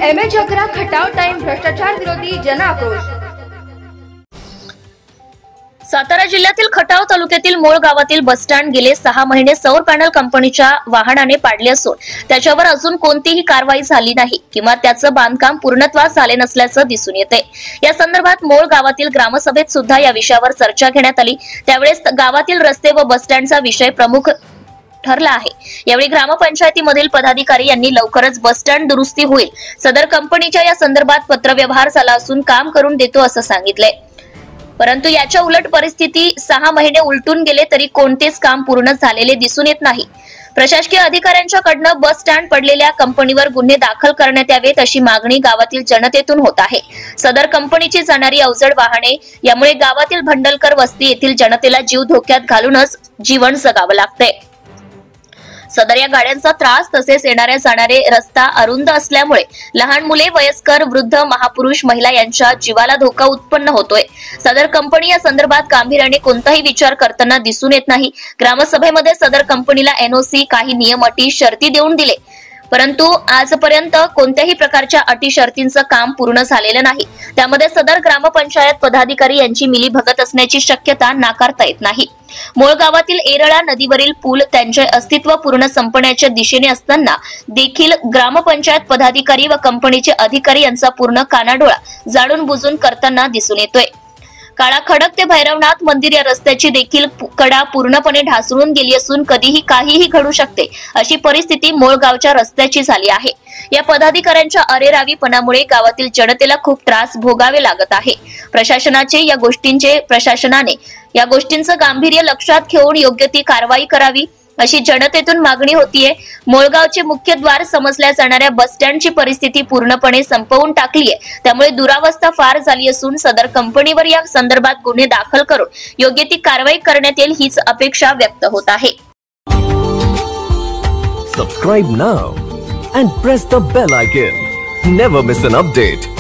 MH11 Khatav time भ्रष्टाचार विरोधी जन आक्रोश। सातारा जिल्ह्यातील खटाव तालुक्यातील मोळ गावातील बसस्टँड गेले 6 महिने सौर पॅनल कंपनीच्या वाहनाने पाडले असून त्याच्यावर अजून कोणतीही कारवाई झाली नाही किंवा त्याचं बांधकाम पूर्णत्वास आले नसल्याचं दिसून येते। या संदर्भात मोळ गावातील ग्रामसभेत सुद्धा या विषयावर चर्चा घेण्यात आली। त्यावेळेस गावातील रस्ते व बसस्टँडचा विषय प्रमुख ठरला आहे। यावेळी ग्रामपंचायतीमधील पदाधिकारी यांनी लवकरच बसस्टँड दुरुस्ती होईल, सदर कंपनीच्या या संदर्भात पत्रव्यवहार झाला असून काम करून देतो असं सांगितलंय। परंतु याच्या उलट परिस्थिती 6 महिने उलटून गेले तरी कोणतेच काम पूर्ण झालेले दिसून येत नाही। प्रशासकीय अधिकाऱ्यांच्याकडनं बस स्टँड पडलेल्या कंपनीवर गुन्हे दाखल करण्यात यावेत अशी मागणी गावातील जनतेतून होत आहे। सदर कंपनीची जाणारी अवजड वाहने यामुळे गावातील भंडलकर वस्ती येथील जनतेला जीव धोक्यात घालूनच जीवन जगावं लागतंय। सदर या गाड्यांचा त्रास तसेच येणाऱ्या जाणारे रस्ता अरुंद असल्यामुळे लहान मुले, वयस्कर, वृद्ध, महापुरुष, महिला यांच्या जीवाला धोका उत्पन्न होतोय। सदर कंपनी या संदर्भात गांभीर्याने कोणताही विचार करताना दिसून येत नाही। ग्रामसभेमध्ये सदर कंपनीला NOC, काही नियम, अटी, शर्ती देऊन दिले, परंतु आजपर्यंत कोणत्याही प्रकारच्या अटी शर्तींचं काम पूर्ण झालेलं नाही। त्यामध्ये सदर ग्रामपंचायत पदाधिकारी यांची मिलीभगत असण्याची शक्यता नाकारता येत नाही। मोळ गावातील एरळा नदीवरील पूल त्यांचे अस्तित्व पूर्ण संपण्याच्या दिशेने असताना देखील ग्रामपंचायत पदाधिकारी व कंपनीचे अधिकारी यांचा पूर्ण कानाडोळा जाणून बुजून करताना दिसून येतोय। काळा खडक ते भैरवनाथ मंदिर या रस्त्याची देखील कडा पूर्णपणे ढासळून गेली असून कधीही काहीही घडू शकते अशी परिस्थिती मोळ गावच्या रस्त्याची झाली आहे। या पदाधिकाऱ्यांच्या अरेरावीपणामुळे गावातील जनतेला खूप त्रास भोगावे लागत आहे। प्रशासनाने या गोष्टींचं गांभीर्य लक्षात घेऊन योग्य ती कारवाई करावी अशी जनतेतून मागणी होतीये। मोळगावचे मुख्य द्वार समजल्या जाणाऱ्या बस स्टँडची परिस्थिती पूर्णपणे संपवून टाकलीये, त्यामुळे दुरावस्था फार झाली असून सदर कंपनीवर या संदर्भात गुन्हे दाखल करून योग्य ती कारवाई करण्यात येईल हीच अपेक्षा व्यक्त होत आहे। Subscribe now and press the bell icon. Never miss an update.